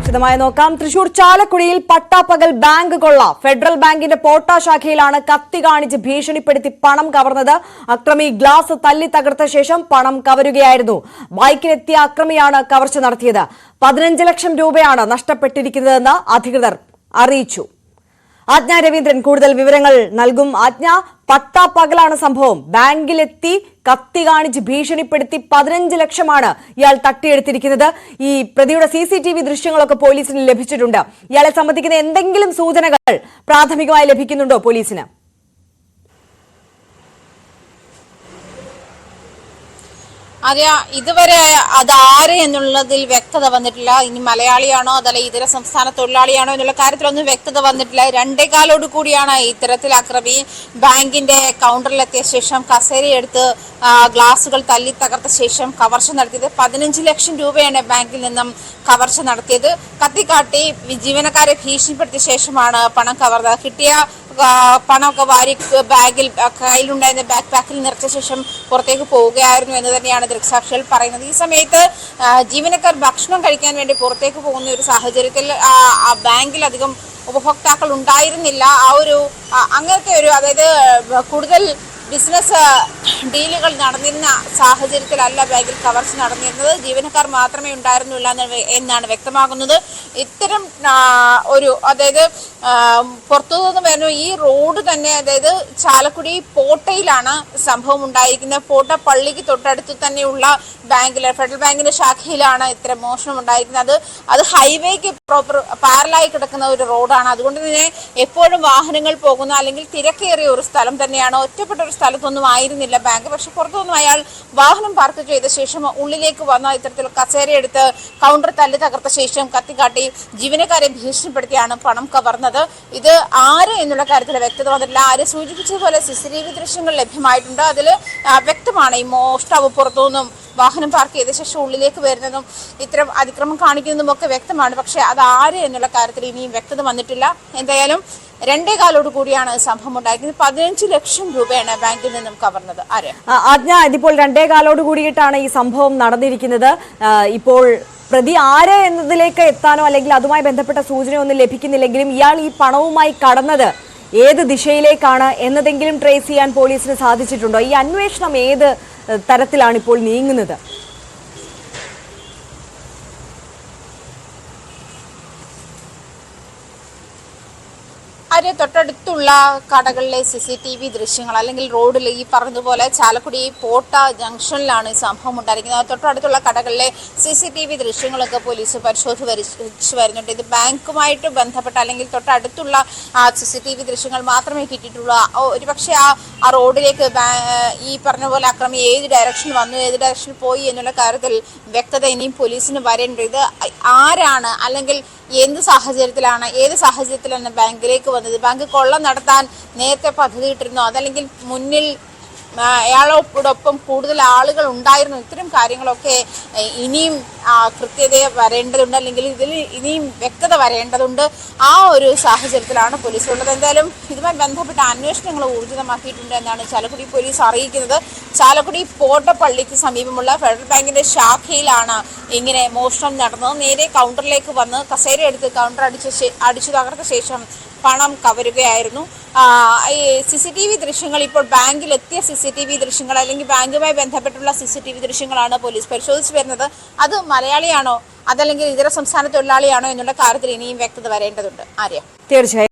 വിശദമായി നോക്കാം. തൃശൂർ ചാലക്കുടിയിൽ പട്ടാപ്പകൽ ബാങ്ക് കൊള്ള. ഫെഡറൽ ബാങ്കിന്റെ പോട്ട ശാഖയിലാണ് കത്തി കാണിച്ച് ഭീഷണിപ്പെടുത്തി പണം കവർന്നത്. അക്രമി ഗ്ലാസ് തല്ലി തകർത്ത ശേഷം പണം കവരുകയായിരുന്നു. ബൈക്കിലെത്തിയ അക്രമിയാണ് കവർച്ച നടത്തിയത്. 15 ലക്ഷം രൂപയാണ് നഷ്ടപ്പെട്ടിരിക്കുന്നതെന്ന് അധികൃതർ അറിയിച്ചു. ആജ്ഞ രവീന്ദ്രൻ കൂടുതൽ വിവരങ്ങൾ നൽകും. ആജ്ഞ, പട്ടാപ്പകലാണ് സംഭവം. ബാങ്കിലെത്തി കത്തി കാണിച്ച് ഭീഷണിപ്പെടുത്തി 15 ലക്ഷമാണ് ഇയാൾ തട്ടിയെടുത്തിരിക്കുന്നത്. ഈ പ്രതിയുടെ CCTV ദൃശ്യങ്ങളൊക്കെ പോലീസിന് ലഭിച്ചിട്ടുണ്ട്. ഇയാളെ സംബന്ധിക്കുന്ന എന്തെങ്കിലും സൂചനകൾ പ്രാഥമികമായി ലഭിക്കുന്നുണ്ടോ പോലീസിന്? അതെ, ഇതുവരെ അതാര് എന്നുള്ളതിൽ വ്യക്തത വന്നിട്ടില്ല. ഇനി മലയാളിയാണോ അതല്ല ഇതര സംസ്ഥാന തൊഴിലാളിയാണോ എന്നുള്ള കാര്യത്തിലൊന്നും വ്യക്തത വന്നിട്ടില്ല. 2 കാലോട് കൂടിയാണ് ഇത്തരത്തിൽ അക്രമി ബാങ്കിന്റെ കൗണ്ടറിലെത്തിയ ശേഷം കസേരയെടുത്ത് ഗ്ലാസുകൾ തല്ലി തകർത്ത ശേഷം കവർച്ച നടത്തിയത്. 15 ലക്ഷം രൂപയാണ് ബാങ്കിൽ നിന്നും കവർച്ച നടത്തിയത്. കത്തിക്കാട്ടി ജീവനക്കാരെ ഭീഷണിപ്പെടുത്തിയ ശേഷമാണ് പണം കവർന്നത്. കിട്ടിയ പണമൊക്കെ വാരി ബാഗിൽ കയ്യിലുണ്ടായിരുന്ന ബാക്ക് പാക്കിൽ നിറച്ച ശേഷം പുറത്തേക്ക് പോവുകയായിരുന്നു എന്ന് തന്നെയാണ് ദൃക്സാക്ഷികൾ പറയുന്നത്. ഈ സമയത്ത് ജീവനക്കാർ ഭക്ഷണം കഴിക്കാൻ വേണ്ടി പുറത്തേക്ക് പോകുന്ന ഒരു സാഹചര്യത്തിൽ ബാങ്കിൽ അധികം ഉപഭോക്താക്കൾ ഉണ്ടായിരുന്നില്ല. അങ്ങനത്തെ ഒരു അതായത് കൂടുതൽ ബിസിനസ് ഡീലുകൾ നടന്നിരുന്ന സാഹചര്യത്തിലല്ല ബാങ്കിൽ കവർച്ച നടന്നിരുന്നത്. ജീവനക്കാർ മാത്രമേ ഉണ്ടായിരുന്നുള്ളൂ എന്നാണ് വ്യക്തമാകുന്നത്. ഇത്തരം അതായത് പുറത്തുനിന്ന് വരുന്ന ഈ റോഡ് തന്നെ, അതായത് ചാലക്കുടി പോട്ടയിലാണ് സംഭവം ഉണ്ടായിരിക്കുന്നത്. പോട്ട പള്ളിക്ക് തൊട്ടടുത്ത് തന്നെയുള്ള ബാങ്കിൽ, ഫെഡറൽ ബാങ്കിന്റെ ശാഖയിലാണ് ഇത്തരം മോഷണം ഉണ്ടായിരിക്കുന്നത്. അത് ഹൈവേക്ക് പാരലായി കിടക്കുന്ന ഒരു റോഡാണ്. അതുകൊണ്ട് തന്നെ എപ്പോഴും വാഹനങ്ങൾ പോകുന്ന അല്ലെങ്കിൽ തിരക്കേറിയ ഒരു സ്ഥലം തന്നെയാണ്. ഒറ്റപ്പെട്ട ഒരു സ്ഥലത്തൊന്നും ആയിരുന്നില്ല ബാങ്ക്. പക്ഷെ പുറത്തുനിന്നും അയാൾ വാഹനം പാർക്ക് ചെയ്ത ശേഷം ഉള്ളിലേക്ക് വന്ന ഇത്തരത്തിൽ കസേരയെടുത്ത് കൗണ്ടർ തല്ലി തകർത്ത ശേഷം കത്തിക്കാട്ടി ജീവനക്കാരെ ഭീഷണിപ്പെടുത്തിയാണ് പണം കവർന്നത്. ഇത് ആര് എന്നുള്ള കാര്യത്തിൽ വ്യക്തത വന്നിട്ടില്ല. ആര് സൂചിപ്പിച്ചതുപോലെ CCTV ദൃശ്യങ്ങൾ ലഭ്യമായിട്ടുണ്ട്. അതിൽ വ്യക്തമാണ് ഈ മോഷ്ടാവ് പുറത്തുനിന്നും വാഹനം പാർക്ക് ചെയ്ത ശേഷം ഉള്ളിലേക്ക് വരുന്നതും ഇത്തരം അതിക്രമം കാണിക്കുന്നതും ഒക്കെ വ്യക്തമാണ്. പക്ഷെ അത് ആര് എന്നുള്ള കാര്യത്തിൽ ഇനിയും വ്യക്തത വന്നിട്ടില്ല. എന്തായാലും 2 കാലോട് കൂടിയാണ് സംഭവം ഉണ്ടായിരിക്കുന്നത്. 15 ലക്ഷം രൂപയാണ് ബാങ്കിൽ നിന്നും കവർന്നത്. ആജ്ഞ, ഇതിപ്പോൾ 2 കാലോട് കൂടിയിട്ടാണ് ഈ സംഭവം നടന്നിരിക്കുന്നത്. ഇപ്പോൾ പ്രതി ആര് എന്നതിലേക്ക് എത്താനോ അല്ലെങ്കിൽ അതുമായി ബന്ധപ്പെട്ട സൂചനയൊന്നും ലഭിക്കുന്നില്ലെങ്കിലും ഇയാൾ ഈ പണവുമായി കടന്നത് ഏത് ദിശയിലേക്കാണ് എന്നതെങ്കിലും ട്രേസ് ചെയ്യാൻ പോലീസിന് സാധിച്ചിട്ടുണ്ടോ? ഈ അന്വേഷണം ഏത് തരത്തിലാണ് ഇപ്പോൾ നീങ്ങുന്നത്? തൊട്ടടുത്തുള്ള കടകളിലെ CCTV ദൃശ്യങ്ങൾ അല്ലെങ്കിൽ റോഡിൽ ഈ പറഞ്ഞതുപോലെ ചാലക്കുടി പോട്ട ജംഗ്ഷനിലാണ് ഈ സംഭവം ഉണ്ടായിരിക്കുന്നത്. തൊട്ടടുത്തുള്ള കടകളിലെ CCTV ദൃശ്യങ്ങളൊക്കെ പോലീസ് പരിശോധിച്ച് വരുന്നുണ്ട്. ഇത് ബാങ്കുമായിട്ട് ബന്ധപ്പെട്ട അല്ലെങ്കിൽ തൊട്ടടുത്തുള്ള CCTV ദൃശ്യങ്ങൾ മാത്രമേ കിട്ടിയിട്ടുള്ളൂ. ഒരുപക്ഷെ ആ റോഡിലേക്ക് ഈ പറഞ്ഞ പോലെ അക്രമി ഏത് ഡയറക്ഷനിൽ വന്നു, ഏത് ഡയറക്ഷനിൽ പോയി എന്നുള്ള കാര്യത്തിൽ വ്യക്തത ഇനിയും പോലീസിന് വരേണ്ടത്. ഇത് ആരാണ് അല്ലെങ്കിൽ ഏത് സാഹചര്യത്തിലാണ് ബാങ്കിലേക്ക് വന്നത്? ബാങ്ക് കൊള്ള നടത്താൻ നേരത്തെ പദ്ധതി ഇട്ടിരുന്നോ? അതല്ലെങ്കിൽ മുന്നിൽ അയാളോടൊപ്പം കൂടുതൽ ആളുകൾ ഉണ്ടായിരുന്നു? ഇത്തരം കാര്യങ്ങളൊക്കെ ഇനിയും കൃത്യത വരേണ്ടതുണ്ട്, അല്ലെങ്കിൽ ഇതിൽ ഇനിയും വ്യക്തത വരേണ്ടതുണ്ട്. ആ ഒരു സാഹചര്യത്തിലാണ് പോലീസ് ഉള്ളത്. എന്തായാലും ഇതുമായി ബന്ധപ്പെട്ട അന്വേഷണങ്ങൾ ഊർജിതമാക്കിയിട്ടുണ്ട് എന്നാണ് ചാലക്കുടി പോലീസ് അറിയിക്കുന്നത്. ചാലക്കുടി പോട്ടപ്പള്ളിക്ക് സമീപമുള്ള ഫെഡറൽ ബാങ്കിന്റെ ശാഖയിലാണ് ഇങ്ങനെ മോഷണം നടന്നത്. നേരെ കൗണ്ടറിലേക്ക് വന്ന് കസേരയെടുത്ത് കൗണ്ടർ അടിച്ചു തകർത്ത ശേഷം പണം കവരുകയായിരുന്നു. CCTV ദൃശ്യങ്ങൾ, ഇപ്പോൾ ബാങ്കിലെത്തിയ CCTV ദൃശ്യങ്ങൾ അല്ലെങ്കിൽ ബാങ്കുമായി ബന്ധപ്പെട്ടുള്ള CCTV ദൃശ്യങ്ങളാണ് പോലീസ് പരിശോധിച്ച് വരുന്നത്. അത് മലയാളിയാണോ അതല്ലെങ്കിൽ ഇതര സംസ്ഥാന തൊഴിലാളിയാണോ എന്നുള്ള കാര്യത്തിൽ ഇനിയും വ്യക്തത വരേണ്ടതുണ്ട്. തീർച്ചയായും.